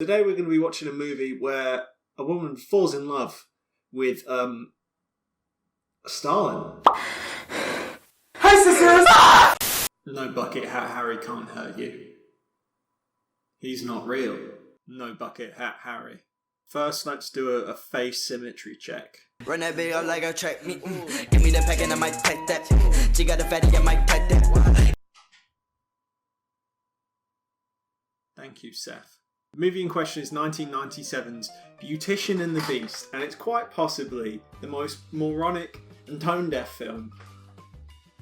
Today we're going to be watching a movie where a woman falls in love with Stalin. Hi, sisters! No bucket hat Harry can't hurt you. He's not real. No bucket hat Harry. First, let's do a face symmetry check. Run that video like a track. Give me the pack and I might take that. She got a fatty, I might take that. Thank you, Seth. The movie in question is 1997's Beautician and the Beast, and it's quite possibly the most moronic and tone-deaf film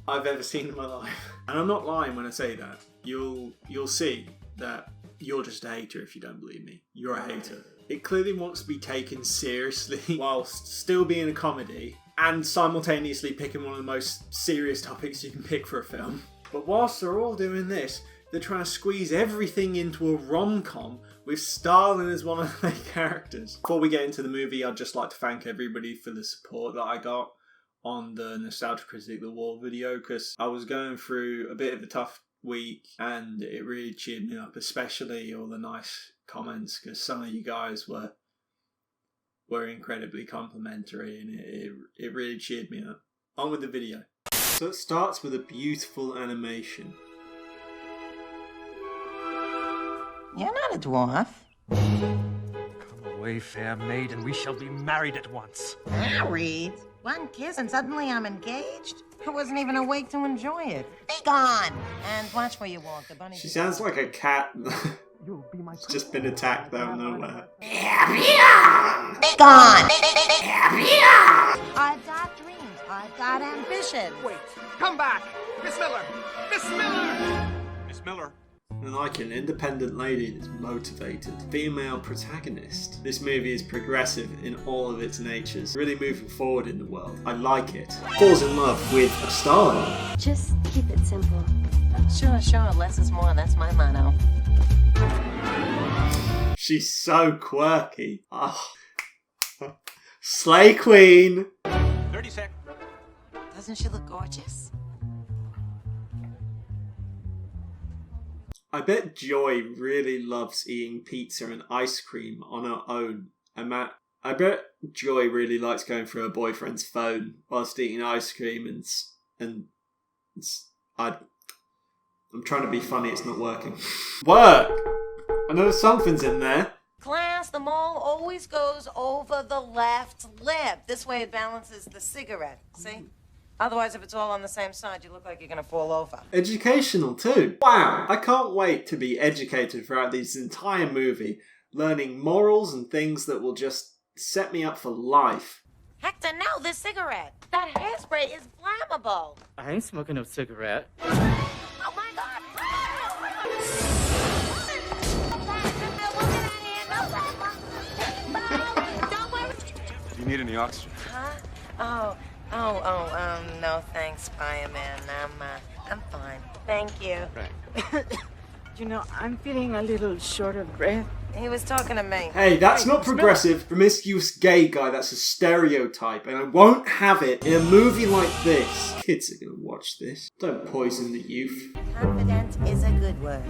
I've ever seen in my life. And I'm not lying when I say that. You'll see that you're just a hater if you don't believe me. You're a hater. It clearly wants to be taken seriously whilst still being a comedy and simultaneously picking one of the most serious topics you can pick for a film. But whilst they're all doing this, they're trying to squeeze everything into a rom-com with Stalin as one of their characters. Before we get into the movie, I'd just like to thank everybody for the support that I got on the Nostalgia Critic The Wall video, because I was going through a bit of a tough week and it really cheered me up, especially all the nice comments, because some of you guys were incredibly complimentary and it really cheered me up. On with the video. So it starts with a beautiful animation. You're not a dwarf. Come away, fair maid, and we shall be married at once. Married? One kiss and suddenly I'm engaged? I wasn't even awake to enjoy it. Be gone! And watch where you walk. The bunny. She sounds like a cat. It's just been attacked out of nowhere. Be gone! I've got dreams. I've got ambition. Wait, come back! Miss Miller! Miss Miller! Miss Miller! And like an independent lady that's motivated, female protagonist. This movie is progressive in all of its natures, really moving forward in the world. I like it. Falls in love with a Stalin. Just keep it simple. Sure. Less is more. That's my motto. She's so quirky. Oh. Slay Queen. 30 sec. Doesn't she look gorgeous? I bet Joy really loves eating pizza and ice cream on her own. I bet Joy really likes going through her boyfriend's phone whilst eating ice cream I'm trying to be funny, it's not working. Work! I know something's in there. Class, the mole always goes over the left lip. This way it balances the cigarette. See? Otherwise, if it's all on the same side, you look like you're going to fall over. Educational too. Wow, I can't wait to be educated throughout this entire movie, learning morals and things that will just set me up for life. Hector, no, this cigarette. That hairspray is flammable. I ain't smoking no cigarette. Oh my God! Do you need any oxygen? Huh? No thanks, fireman. I'm fine. Thank you. Right. You know, I'm feeling a little short of breath. He was talking to me. Hey, that's not progressive. Promiscuous gay guy, that's a stereotype, and I won't have it in a movie like this. Kids are gonna watch this. Don't poison the youth. Confident is a good word.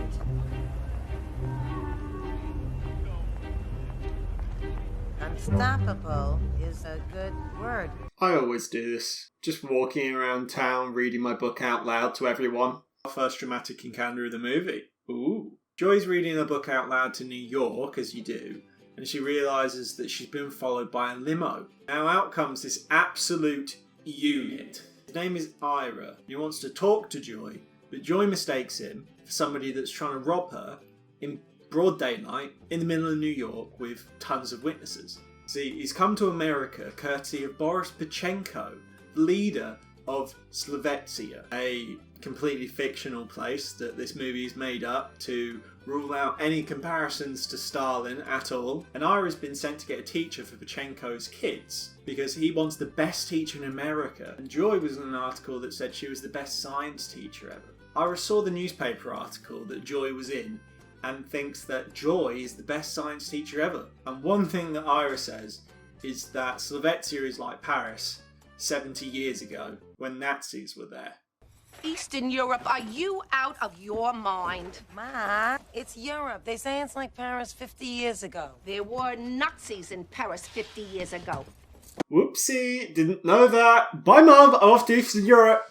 Unstoppable is a good word. I always do this. Just walking around town, reading my book out loud to everyone. Our first dramatic encounter of the movie. Ooh. Joy's reading her book out loud to New York, as you do, and she realises that she's been followed by a limo. Now out comes this absolute unit. His name is Ira. He wants to talk to Joy, but Joy mistakes him for somebody that's trying to rob her in broad daylight in the middle of New York with tons of witnesses. See, he's come to America courtesy of Boris Pachenko, the leader of Slovakia, a completely fictional place that this movie is made up to rule out any comparisons to Stalin at all. And Ira's been sent to get a teacher for Pachenko's kids because he wants the best teacher in America. And Joy was in an article that said she was the best science teacher ever. Ira saw the newspaper article that Joy was in and thinks that Joy is the best science teacher ever. And one thing that Ira says is that Slovakia is like Paris 70 years ago when Nazis were there. Eastern Europe, are you out of your mind? Ma, it's Europe. They say it's like Paris 50 years ago. There were Nazis in Paris 50 years ago. Whoopsie, didn't know that. Bye, Mum. I'm off to Eastern Europe.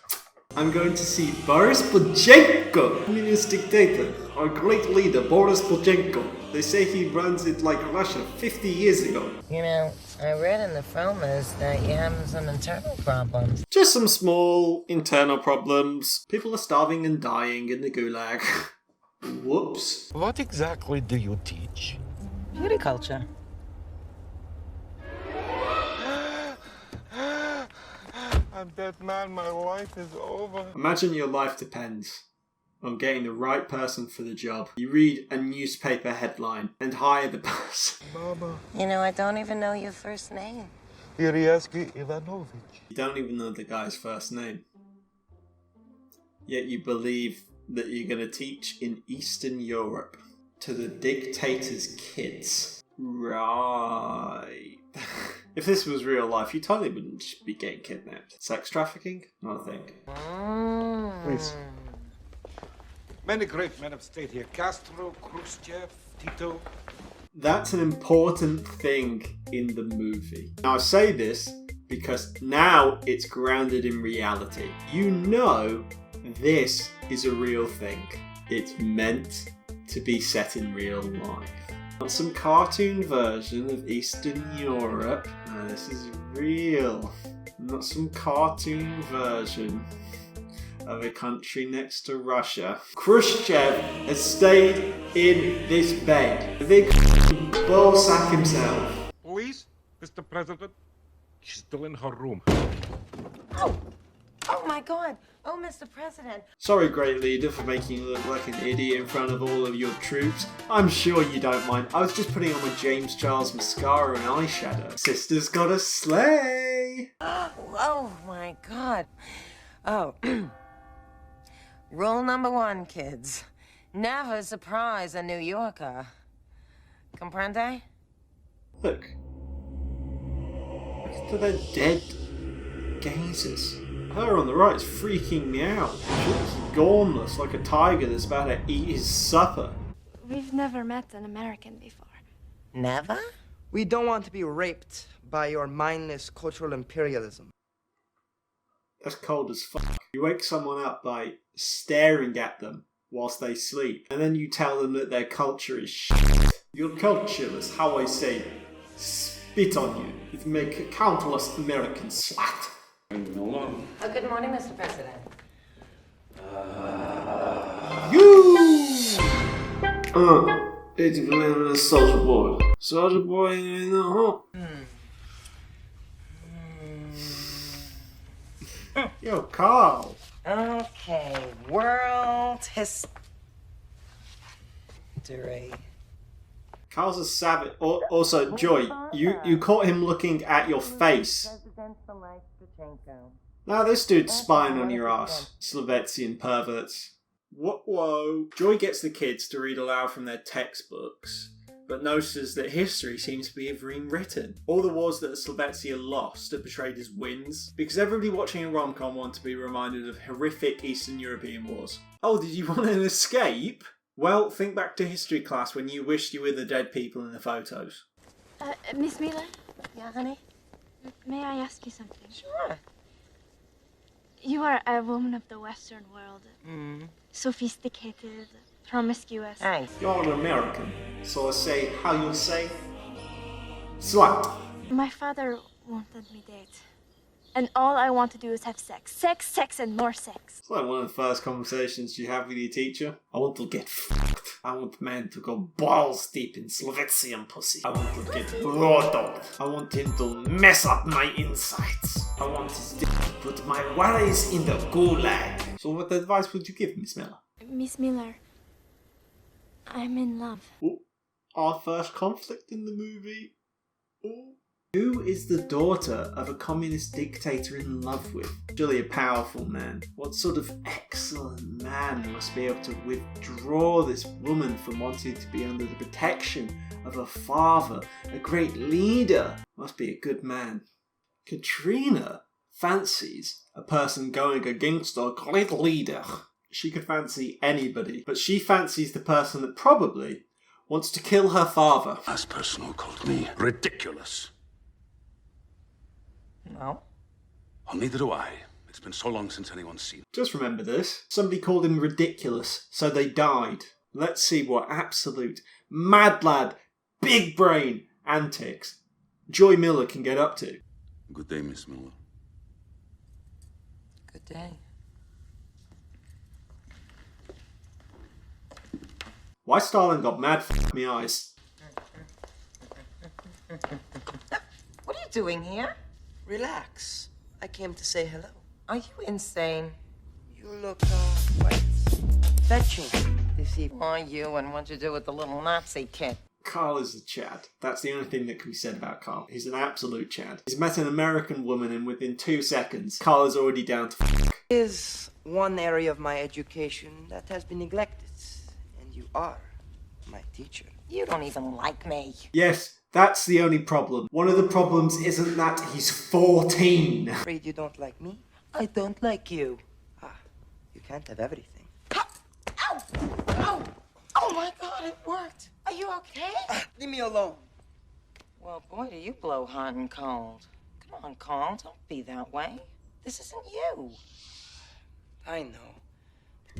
I'm going to see Boris Bochenko, communist dictator. Our great leader, Boris Bochenko. They say he runs it like Russia 50 years ago. You know, I read in the filmers that you're having some internal problems. Just some small internal problems. People are starving and dying in the gulag. Whoops. What exactly do you teach? Beauty culture. I'm dead man, my life is over. Imagine your life depends on getting the right person for the job. You read a newspaper headline and hire the person. Mama. You know, I don't even know your first name. Iriaski Ivanovich. You don't even know the guy's first name. Yet you believe that you're going to teach in Eastern Europe to the dictator's kids. Right. If this was real life, you totally wouldn't just be getting kidnapped. Sex trafficking? Not a thing. Please. Many great men of state here. Castro, Khrushchev, Tito. That's an important thing in the movie. Now I say this because now it's grounded in reality. You know this is a real thing. It's meant to be set in real life. Not some cartoon version of Eastern Europe. No, this is real. Not some cartoon version of a country next to Russia. Khrushchev has stayed in this bed. The big ballsack himself. Please, Mr. President. She's still in her room. Oh my God. Oh, Mr. President. Sorry, great leader, for making you look like an idiot in front of all of your troops. I'm sure you don't mind. I was just putting on my James Charles mascara and eyeshadow. Sister's got a sleigh. Oh my God. Oh. Rule number 1, kids. Never surprise a New Yorker. Comprende? Look. Look to their dead gazers. Her on the right is freaking me out. She looks gormless, like a tiger that's about to eat his supper. We've never met an American before. Never? We don't want to be raped by your mindless cultural imperialism. That's cold as fuck. You wake someone up by staring at them whilst they sleep, and then you tell them that their culture is shit. Your culture is how I say, spit on you. It make countless Americans slat. Oh, good morning, Mr. President. It's been a soldier boy. Soldier boy in the home. Yo, Carl. Okay, world history. Carl's a savage. Also, Joy, you caught him looking at your face. Now this dude's spying on your ass. Slovetsian perverts. Whoa. Joy gets the kids to read aloud from their textbooks, but notices that history seems to be being written. All the wars that Slovetsia lost are portrayed as wins, because everybody watching a rom-com wants to be reminded of horrific Eastern European wars. Oh, did you want an escape? Well, think back to history class when you wished you were the dead people in the photos. Miss Miller, Yeah, honey? may I ask you something? Sure. You are a woman of the Western world. Sophisticated, promiscuous. Thanks. You're an American, so I say how you say slut. My father won't let me date. And all I want to do is have sex. Sex, sex, and more sex. It's like one of the first conversations you have with your teacher. I want to get fucked. I want men to go balls deep in Slovetsian pussy. I want to get raw-dogged. I want him to mess up my insides. I want his dick to put my worries in the gulag. So what advice would you give, Miss Miller? Miss Miller, I'm in love. Ooh, our first conflict in the movie. Ooh. Who is the daughter of a communist dictator in love with? Surely a powerful man. What sort of excellent man must be able to withdraw this woman from wanting to be under the protection of a father, a great leader? Must be a good man. Katrina? fancies a person going against a great leader. She could fancy anybody, but she fancies the person that probably wants to kill her father. Last person who called me ridiculous. No. Well, neither do I. It's been so long since anyone's seen. Just remember this. Somebody called him ridiculous, so they died. Let's see what absolute mad lad, big brain antics Joy Miller can get up to. Good day, Miss Miller. Good day. Why Stalin got mad f*** me eyes. What are you doing here? Relax. I came to say hello. Are you insane? You look quite fetching this evening. Are you, and what'd you do with the little Nazi kid? Carl is a Chad. That's the only thing that can be said about Carl. He's an absolute Chad. He's met an American woman and within 2 seconds, Carl is already down to f***. Is one area of my education that has been neglected, and you are my teacher. You don't even like me. Yes, that's the only problem. One of the problems isn't that he's 14. Afraid you don't like me? I don't like you. You can't have everything. Ow! Ow! Oh my God, it worked. Are you okay? Leave me alone. Well, boy, do you blow hot and cold. Come on, Carl, don't be that way. This isn't you. I know.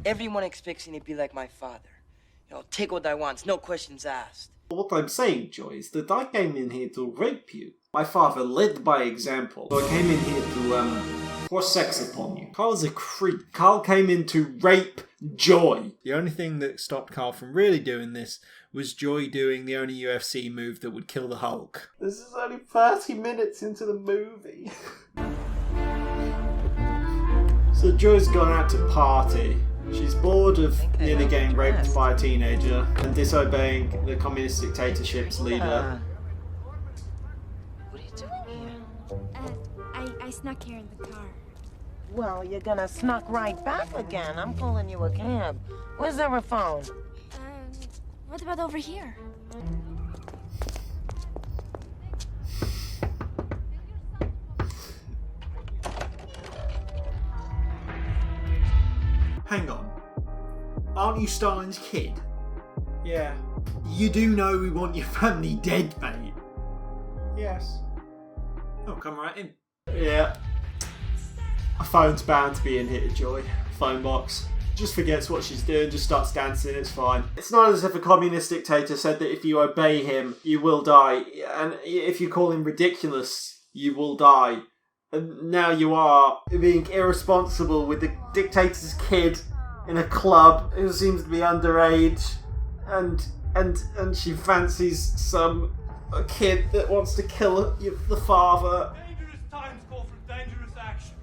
Everyone expects me to be like my father. You know, take what I want, no questions asked. What I'm saying, Joy, is that I came in here to rape you. My father led by example. So I came in here to, force sex upon you. Carl's a creep. Carl came in to rape Joy. The only thing that stopped Carl from really doing this was Joy doing the only UFC move that would kill the Hulk. This is only 30 minutes into the movie. So Joy's gone out to party. She's bored of nearly getting raped by a teenager and disobeying the communist dictatorship's leader. What are you doing here? I snuck here in the car. Well, you're gonna snuck right back again. I'm calling you a cab. Where's there a phone? What about over here? Hang on. Aren't you Stalin's kid? Yeah. You do know we want your family dead, mate. Yes. Oh, come right in. Yeah. A phone's bound to be in here, Joy. Phone box. Just forgets what she's doing, just starts dancing, it's fine. It's not as if a communist dictator said that if you obey him, you will die. And if you call him ridiculous, you will die. And now you are being irresponsible with the dictator's kid in a club who seems to be underage, and she fancies a kid that wants to kill the father. Dangerous times call for dangerous action.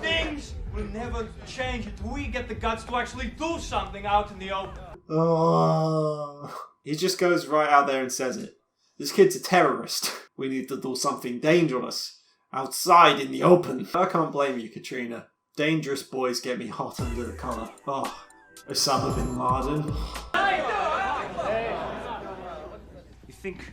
Things will never change until we get the guts to actually do something out in the open. Oh. He just goes right out there and says it. This kid's a terrorist. We need to do something dangerous. Outside in the open. I can't blame you, Katrina. Dangerous boys get me hot under the collar. Oh, Osama bin Laden. You think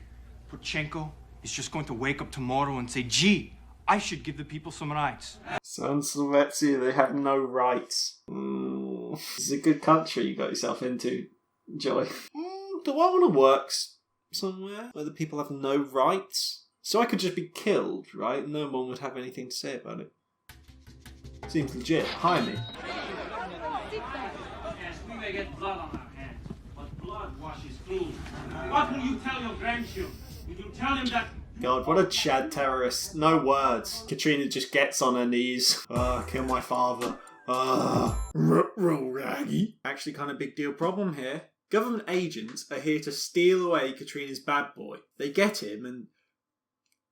Porchenko is just going to wake up tomorrow and say, gee, I should give the people some rights? San Slovetsia, they have no rights. This is a good country you got yourself into, Joy. Do I want to work somewhere where the people have no rights? So I could just be killed, right? No one would have anything to say about it. Seems legit. Hire me. Yes, we may get blood on our hands, but blood washes clean. What will you tell your grandchildren? Will you tell them that... God, what a Chad terrorist. No words. Katrina just gets on her knees. Kill my father. Raggy. Actually kind of big deal problem here. Government agents are here to steal away Katrina's bad boy. They get him and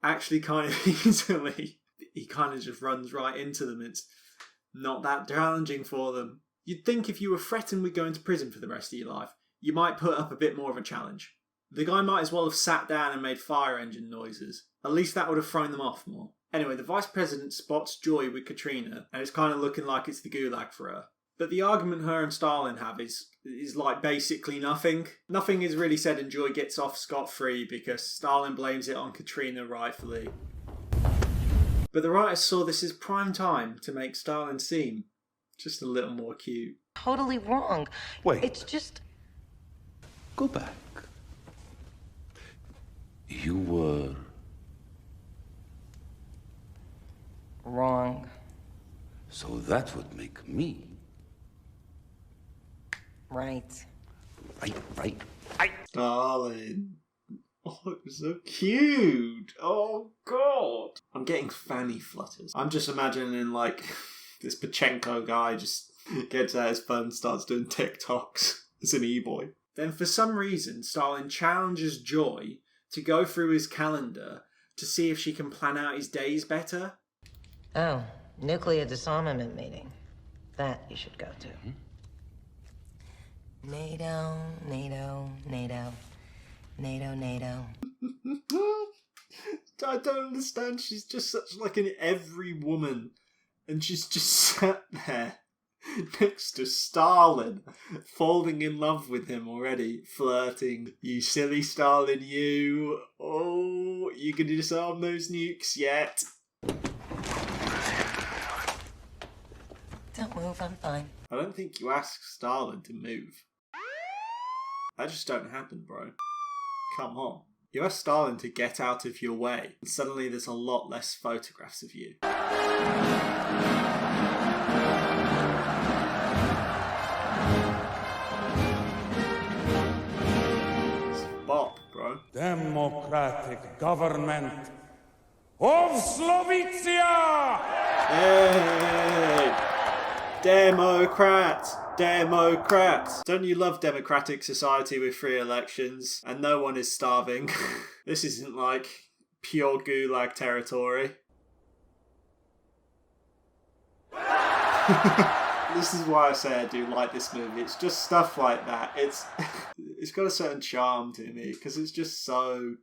actually kind of easily, he kind of just runs right into them. It's not that challenging for them. You'd think if you were threatened with going to prison for the rest of your life, you might put up a bit more of a challenge. The guy might as well have sat down and made fire engine noises. At least that would have thrown them off more. Anyway, the vice president spots Joy with Katrina, and it's kind of looking like it's the gulag for her. But the argument her and Stalin have is like basically nothing. Nothing is really said and Joy gets off scot-free because Stalin blames it on Katrina rightfully. But the writers saw this as prime time to make Stalin seem just a little more cute. Totally wrong. Wait. It's just... Go back. You were... wrong. So that would make me... Right. Right. Stalin. Oh, it was so cute. Oh, God. I'm getting fanny flutters. I'm just imagining, like, this Pachenko guy just gets out his phone and starts doing TikToks as an e-boy. Then, for some reason, Stalin challenges Joy to go through his calendar to see if she can plan out his days better. Oh, nuclear disarmament meeting. That you should go to. NATO, NATO, NATO, NATO, NATO. I don't understand. She's just such like an every woman. And she's just sat there next to Stalin, falling in love with him already, flirting. You silly Stalin, you. Oh, you can disarm those nukes yet? Don't move, I'm fine. I don't think you ask Stalin to move. That just don't happen, bro. Come on. You ask Stalin to get out of your way, and suddenly there's a lot less photographs of you. It's bop, bro. Democratic government of Slovitia! Yay! Democrats! Democrats! Don't you love democratic society with free elections and no one is starving? This isn't like pure gulag territory. This is why I say I do like this movie. It's just stuff like that. It's got a certain charm to me because it's just so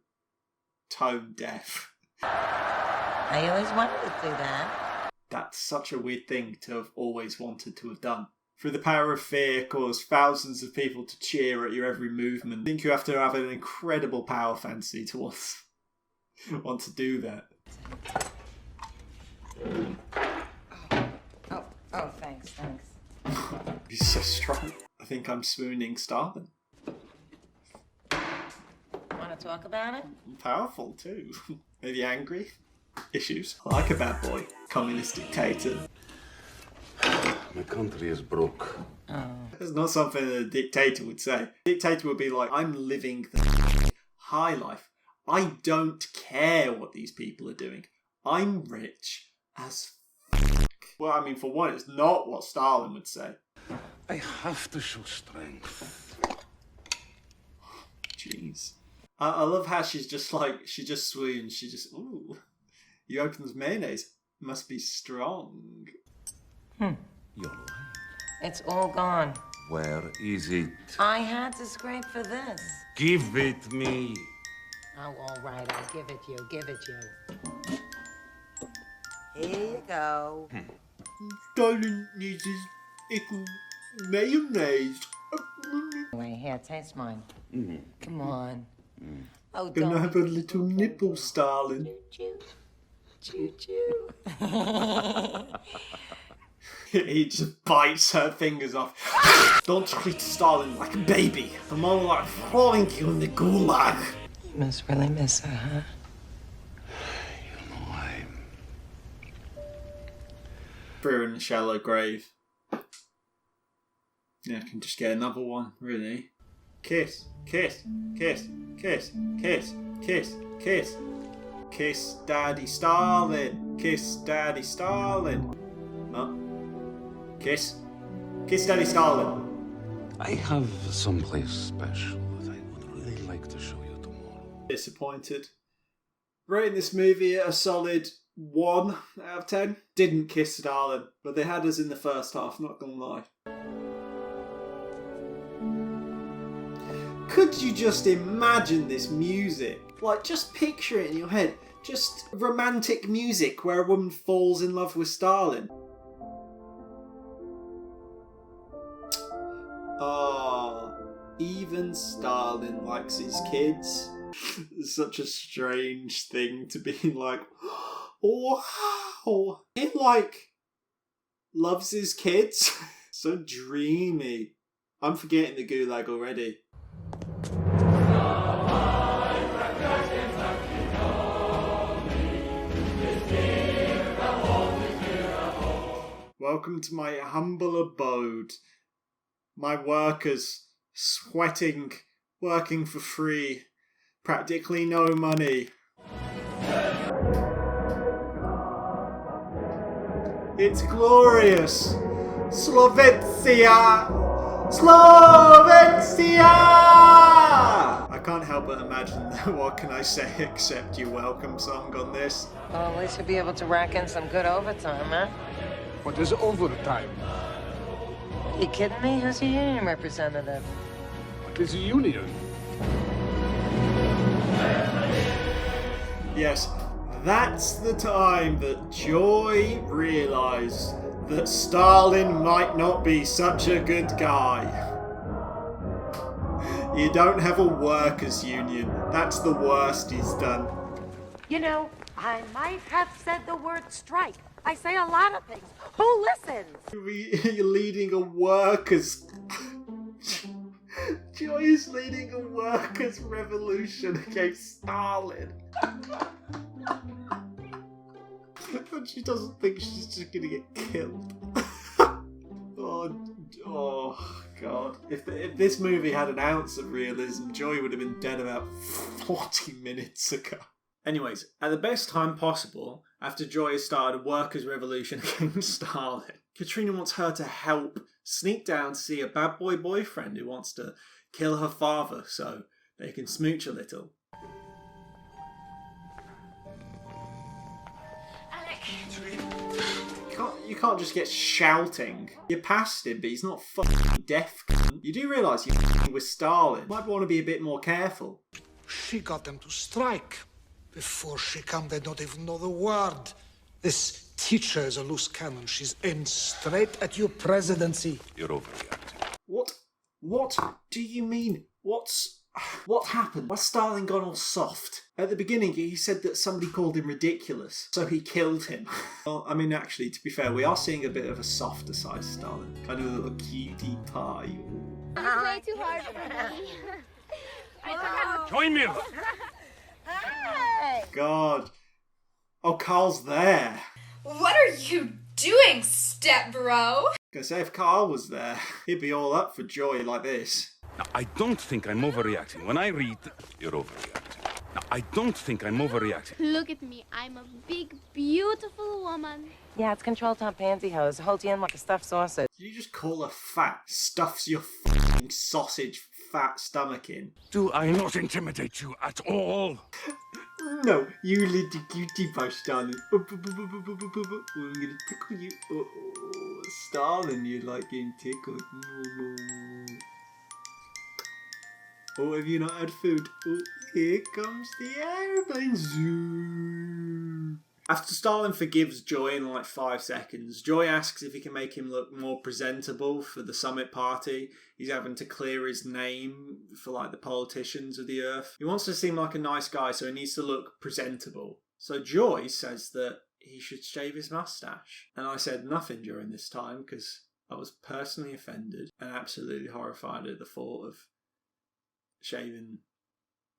tone deaf. I always wanted to do that. That's such a weird thing to have always wanted to have done. Through the power of fear, cause thousands of people to cheer at your every movement. I think you have to have an incredible power fancy to want to do that. Oh, thanks. He's so strong. I think I'm swooning Stalin. Want to talk about it? I'm powerful too. Maybe angry. Issues. I like a bad boy. Communist dictator. My country is broke. Oh. That's not something a dictator would say. A dictator would be like, I'm living the high life. I don't care what these people are doing. I'm rich as f***. Well, I mean, for one, it's not what Stalin would say. I have to show strength. Jeez. I love how she's just like, she just swoons. She just, ooh. He opens mayonnaise. Must be strong. Your life. It's all gone. Where is it? I had to scrape for this. Give it me. Oh, all right, I'll give it you. Here you go. Stalin needs his mayonnaise. Wait, here, taste mine. Come on. Oh, Can I don't. have a little nipple, Stalin? Choo-choo. He just bites her fingers off. Don't treat Stalin like a baby. The more like throwing you in the gulag. You must really miss her, huh? You know I'm... Threw her in a shallow grave. Yeah, I can just get another one, really. Kiss, kiss, kiss, kiss, kiss, kiss, kiss. Kiss Daddy Stalin. Kiss Daddy Stalin. No. Kiss. Kiss Daddy Stalin. I have someplace special that I would really like to show you tomorrow. Disappointed. Rating this movie at a solid 1 out of 10. Didn't kiss Stalin, but they had us in the first half, not gonna lie. Could you just imagine this music? Like, just picture it in your head. Just romantic music where a woman falls in love with Stalin. Oh, even Stalin likes his kids. It's such a strange thing to be like, Wow! He, like, loves his kids. So dreamy. I'm forgetting the gulag already. Welcome to my humble abode. My workers sweating, working for free, practically no money. It's glorious! Slovensia! Slovensia! I can't help but imagine what can I say except "You're Welcome" song on this. Well, at least you'll be able to rack in some good overtime, huh? What is overtime? You kidding me? Who's your union representative? What is a union? Yes, that's the time that Joy realised that Stalin might not be such a good guy. You don't have a workers' union. That's the worst he's done. You know, I might have said the word strike. I say a lot of things. Who listens? You're leading a workers... Joy is leading a workers' revolution against Stalin. And she doesn't think she's just gonna get killed. Oh God. If this movie had an ounce of realism, Joy would have been dead about 40 minutes ago. Anyways, at the best time possible, after Joy has started a workers' revolution against Stalin, Katrina wants her to help sneak down to see a bad boy boyfriend who wants to kill her father so they can smooch a little. You can't just get shouting. You're past him, but he's not fucking deaf. You do realise you're fucking with Stalin. Might want to be a bit more careful. She got them to strike. Before she come, they don't even know the word. This teacher is a loose cannon. She's aimed straight at your presidency. You're overreacting. What do you mean? What happened? Why's Stalin gone all soft? At the beginning, he said that somebody called him ridiculous, so he killed him. Well, I mean, actually, to be fair, we are seeing a bit of a softer side Stalin. Kind of a little cutie pie. You play too hard for me. Join me! God. Oh, Carl's there. What are you doing, step bro? Gonna say, if Carl was there, he'd be all up for Joy like this. Now, I don't think I'm overreacting. When I read... You're overreacting. Now, I don't think I'm overreacting. Look at me. I'm a big, beautiful woman. Yeah, it's control top pantyhose. Holds you in like a stuffed sausage. Did you just call her fat? Stuffs your f***ing sausage fat stomach in. Do I not intimidate you at all? No, you little cutie pie, Stalin. I'm gonna tickle you. Oh, Stalin, you like getting tickled. Oh, have you not had food? Oh, here comes the aeroplane. Zoom. After Stalin forgives Joy in like 5 seconds, Joy asks if he can make him look more presentable for the summit party. He's having to clear his name for like the politicians of the earth. He wants to seem like a nice guy, so he needs to look presentable. So Joy says that he should shave his mustache. And I said nothing during this time because I was personally offended and absolutely horrified at the thought of shaving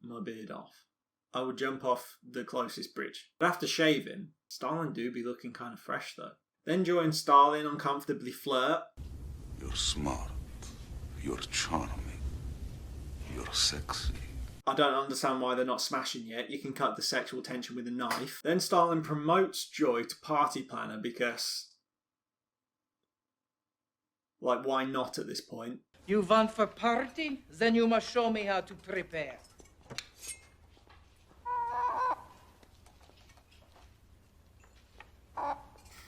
my beard off. I would jump off the closest bridge. But after shaving, Stalin do be looking kind of fresh though. Then Joy and Stalin uncomfortably flirt. You're smart. You're charming. You're sexy. I don't understand why they're not smashing yet. You can cut the sexual tension with a knife. Then Stalin promotes Joy to party planner because... like, why not at this point? You want for party? Then you must show me how to prepare.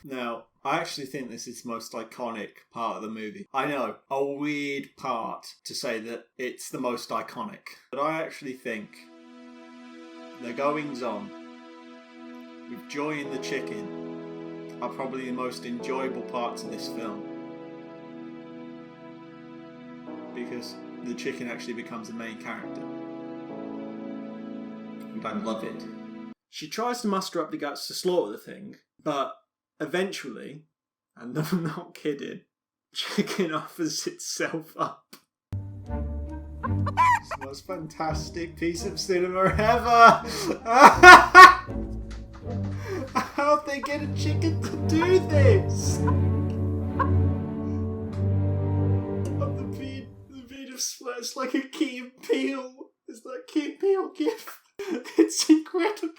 Now, I actually think this is the most iconic part of the movie. I know, a weird part to say that it's the most iconic. But I actually think the goings-on with Joy and the chicken are probably the most enjoyable parts of this film. Because the chicken actually becomes the main character. And I love it. She tries to muster up the guts to slaughter the thing, but eventually, and I'm not kidding, chicken offers itself up. It's the most fantastic piece of cinema ever! How'd they get a chicken to do this? The beat of sweat, it's like a Key and Peele. It's like Key and Peele gif. It's incredible.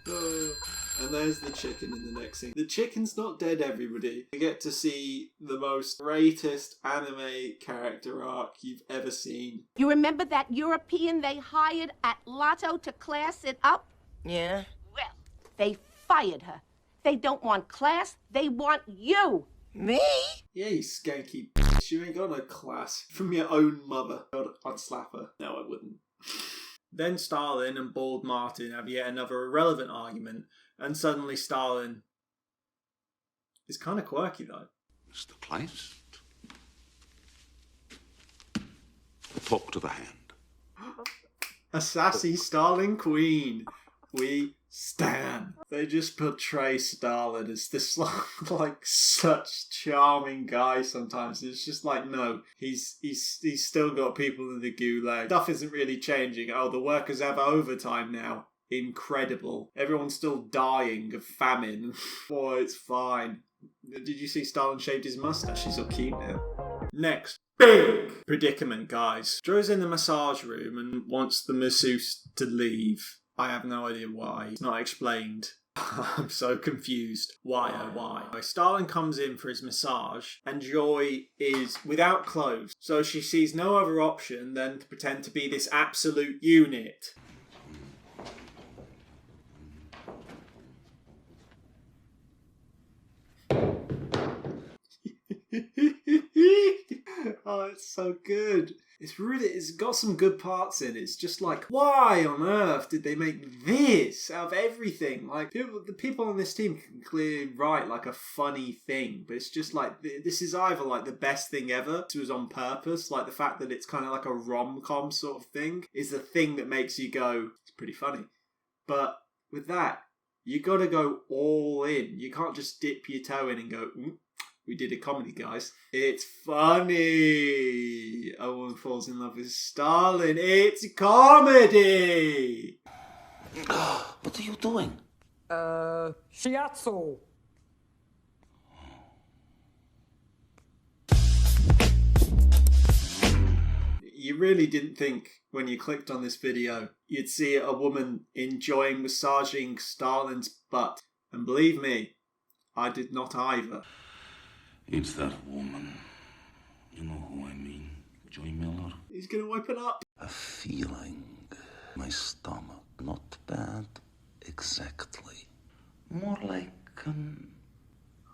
And there's the chicken in the next scene. The chicken's not dead, everybody. You get to see the most greatest anime character arc you've ever seen. You remember that European they hired at Lotto to class it up? Yeah? Well, they fired her. They don't want class, they want you. Me? Yeah, you skanky bitch. You ain't got no class. From your own mother. God, I'd slap her. No, I wouldn't. Then Stalin and Bald Martin have yet another irrelevant argument, and suddenly Stalin is kind of quirky, though. Mr. Kleist, talk to the hand. A sassy Stalin queen. We stan. They just portray Stalin as this like such charming guy sometimes. It's just like, no, he's still got people in the gulag. Stuff isn't really changing. Oh, the workers have overtime now. Incredible. Everyone's still dying of famine. Boy, it's fine. Did you see Stalin shaved his mustache? He's so cute now. Next. Big predicament, guys. Joe's in the massage room and wants the masseuse to leave. I have no idea why. It's not explained. I'm so confused. Why, oh why? Stalin comes in for his massage and Joy is without clothes. So she sees no other option than to pretend to be this absolute unit. Oh, it's so good. It's got some good parts in it. It's just like, why on earth did they make this out of everything? Like, the people on this team can clearly write like a funny thing, but it's just like, this is either like the best thing ever, this was on purpose, like the fact that it's kind of like a rom-com sort of thing is the thing that makes you go, it's pretty funny. But with that, you gotta go all in. You can't just dip your toe in and go, we did a comedy, guys. It's funny. A woman falls in love with Stalin. It's comedy. What are you doing? Shiatsu. You really didn't think when you clicked on this video you'd see a woman enjoying massaging Stalin's butt. And believe me, I did not either. It's that woman. You know who I mean? Joy Miller. He's gonna wipe it up. A feeling. My stomach. Not bad. Exactly. More like an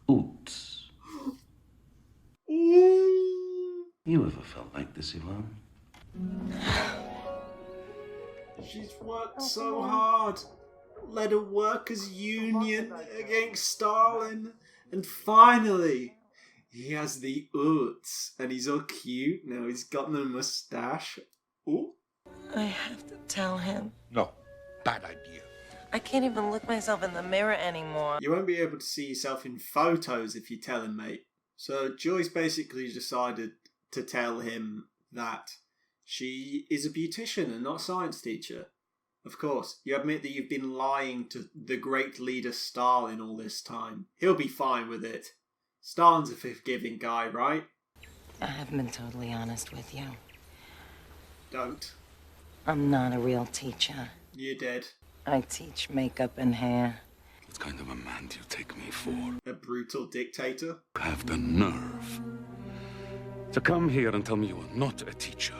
oots. You ever felt like this, Ivan? She's worked so hard. Led a workers' union against Stalin. And finally, he has the oots, and he's all cute now. He's got no mustache. Ooh. I have to tell him. No, bad idea. I can't even look myself in the mirror anymore. You won't be able to see yourself in photos if you tell him, mate. So Joyce basically decided to tell him that she is a beautician and not a science teacher. Of course, you admit that you've been lying to the great leader Stalin all this time. He'll be fine with it. Stalin's a forgiving guy, right? I haven't been totally honest with you. Don't. I'm not a real teacher. You're dead. I teach makeup and hair. What kind of a man do you take me for? A brutal dictator? Have the nerve to come here and tell me you are not a teacher,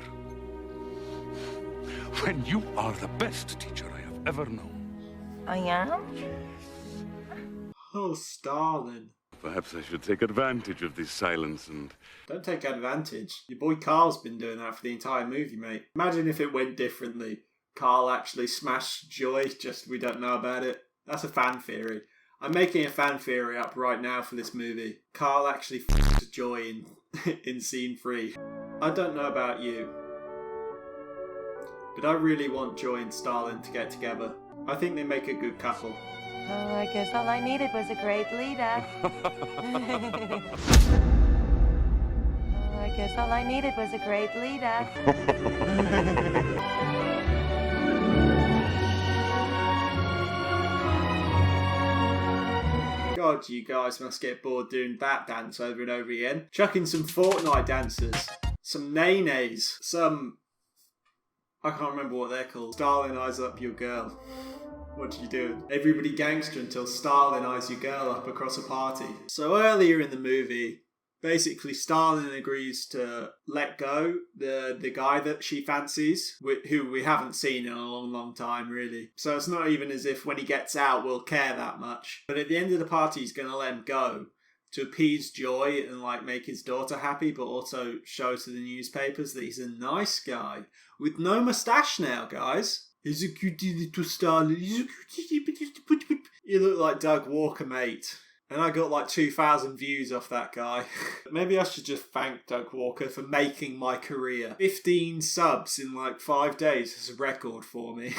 when you are the best teacher I have ever known. I am? Oh, Stalin. Perhaps I should take advantage of this silence and... Don't take advantage. Your boy Carl's been doing that for the entire movie, mate. Imagine if it went differently. Carl actually smashed Joy, just we don't know about it. That's a fan theory. I'm making a fan theory up right now for this movie. Carl actually f***ed Joy in scene 3. I don't know about you, but I really want Joy and Stalin to get together. I think they make a good couple. Oh, I guess all I needed was a great leader. Oh, I guess all I needed was a great leader. God, you guys must get bored doing that dance over and over again. Chuck in some Fortnite dances, some nays, some... I can't remember what they're called. Stalin eyes up your girl. What are you doing? Everybody gangster until Stalin eyes your girl up across a party. So earlier in the movie, basically Stalin agrees to let go the guy that she fancies, who we haven't seen in a long time really. So it's not even as if when he gets out we'll care that much. But at the end of the party he's going to let him go to appease Joy and like make his daughter happy, but also show to the newspapers that he's a nice guy with no moustache now, guys. He's a cutie little Stalin. He's a cutie. You look like Doug Walker, mate. And I got like 2,000 views off that guy. Maybe I should just thank Doug Walker for making my career. 15 subs in like 5 days is a record for me.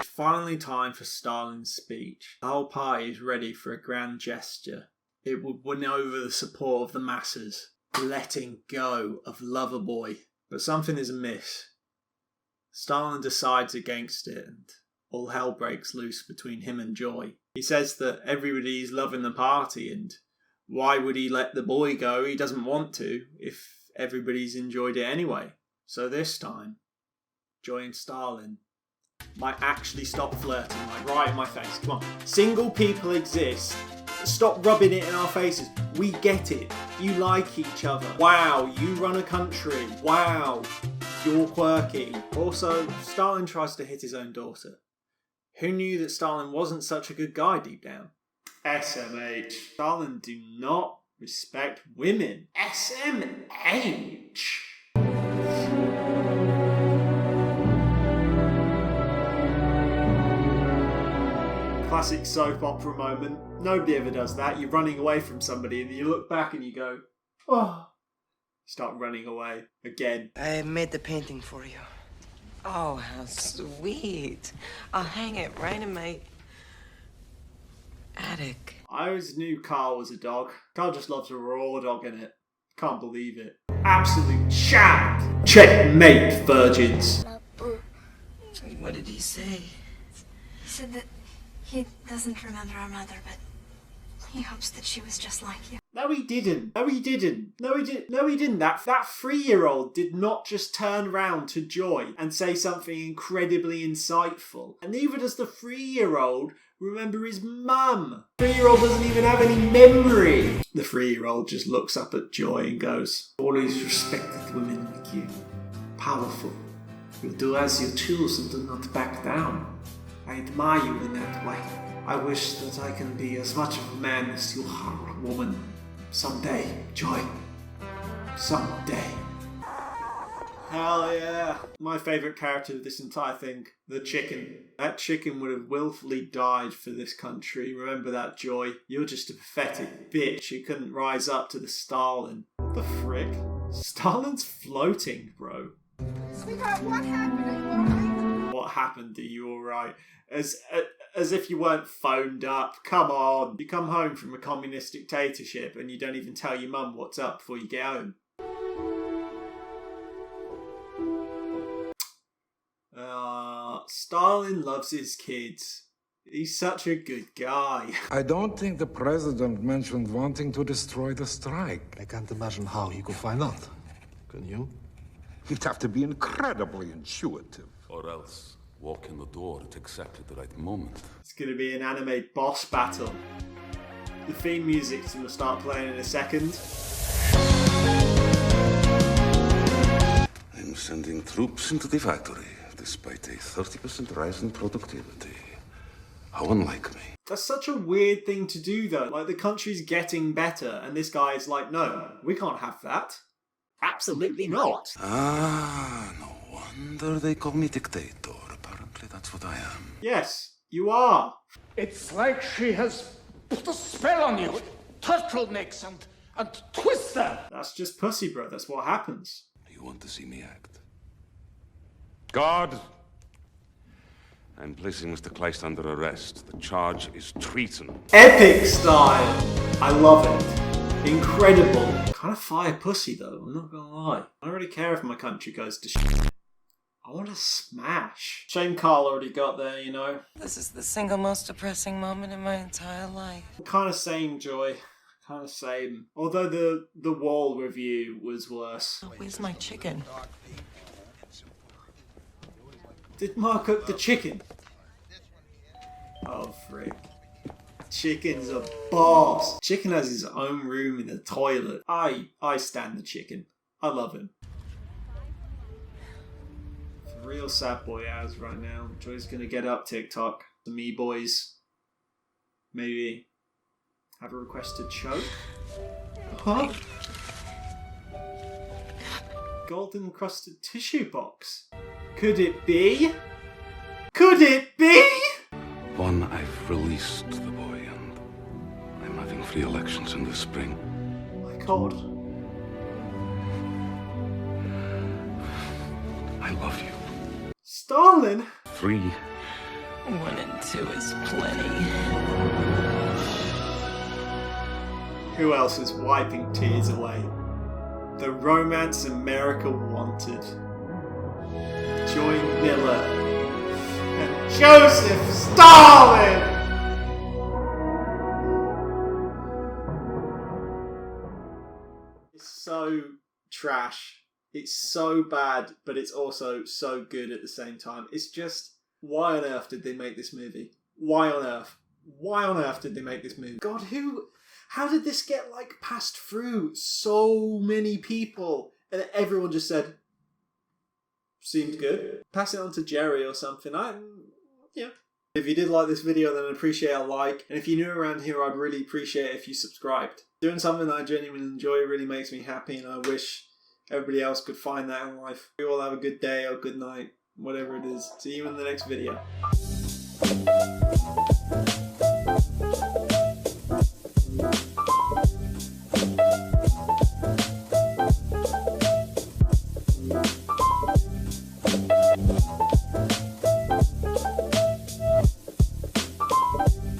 Finally time for Stalin's speech. The whole party is ready for a grand gesture. It would win over the support of the masses. Letting go of Loverboy. But something is amiss. Stalin decides against it and all hell breaks loose between him and Joy. He says that everybody's loving the party and why would he let the boy go? He doesn't want to if everybody's enjoyed it anyway. So this time, Joy and Stalin might actually stop flirting, like right in my face. Come on. Single people exist. Stop rubbing it in our faces. We get it. You like each other. Wow, you run a country. Wow, you're quirky. Also, Stalin tries to hit his own daughter. Who knew that Stalin wasn't such a good guy deep down? SMH. Stalin do not respect women. SMH. Classic soap opera moment. Nobody ever does that. You're running away from somebody and you look back and you go, oh. Start running away again. I made the painting for you. Oh, how sweet. I'll hang it right in my attic. I always knew Carl was a dog. Carl just loves a raw dog in it. Can't believe it. Absolute champ. Checkmate, virgins. What did he say? He said that he doesn't remember our mother, but he hopes that she was just like you. No, he didn't. No, he didn't. No, he didn't. No, he didn't. That 3-year-old did not just turn round to Joy and say something incredibly insightful. And neither does the 3-year-old remember his mum. 3-year-old doesn't even have any memory. The 3-year-old just looks up at Joy and goes, always respected women like you. Powerful. You do as you choose and do not back down. I admire you in that way. I wish that I can be as much of a man as you are a woman. Someday, Joy. Someday. Hell yeah. My favourite character of this entire thing, the chicken. That chicken would have willfully died for this country. Remember that, Joy. You're just a pathetic bitch who couldn't rise up to the Stalin. What the frick? Stalin's floating, bro. Sweetheart, what happened? Are you alright? What happened? Are you alright? As if you weren't phoned up. Come on. You come home from a communist dictatorship and you don't even tell your mum what's up before you get home. Stalin loves his kids. He's such a good guy. I don't think the president mentioned wanting to destroy the strike. I can't imagine how he could find out. Can you? He'd have to be incredibly intuitive. Or else walk in the door at exactly the right moment. It's going to be an anime boss battle. The theme music's going to start playing in a second. I'm sending troops into the factory, despite a 30% rise in productivity. How unlike me. That's such a weird thing to do, though. Like, the country's getting better, and this guy is like, no, we can't have that. Absolutely not. Ah, no wonder they call me dictator. Apparently that's what I am. Yes, you are. It's like she has put a spell on you. Turtlenecks and twister. That's just pussy, bro. That's what happens. You want to see me act? Guard! I'm placing Mr. Kleist under arrest. The charge is treason. Epic style! I love it. Incredible. Kind of fire pussy though, I'm not gonna lie. I don't really care if my country goes to shit. I want to smash. Shame Carl already got there, you know. This is the single most depressing moment in my entire life. Kind of same, Joy. Kind of same. Although the Wall review was worse. Where's my chicken? Did Mark cook the chicken? Oh, frick. Chicken's a boss. Chicken has his own room in the toilet. I stand the chicken. I love him. Real sad boy hours right now. Joy's gonna get up TikTok. The me boys. Maybe have a requested choke. Huh? Golden encrusted tissue box. Could it be? Could it be? One, I've released the boy, and I'm having free elections in the spring. Oh my god. I love you. Stalin? 3. 1 and 2 is plenty. Who else is wiping tears away? The romance America wanted. Joy Miller and Joseph Stalin! It's so trash. It's so bad, but it's also so good at the same time. It's just, why on earth did they make this movie? Why on earth? Why on earth did they make this movie? God, how did this get, like, passed through so many people? And everyone just said, seemed good. Pass it on to Jerry or something. Yeah. If you did like this video, then I'd appreciate a like. And if you're new around here, I'd really appreciate it if you subscribed. Doing something that I genuinely enjoy really makes me happy, and I wish everybody else could find that in life. We all have a good day or good night, whatever it is. See you in the next video.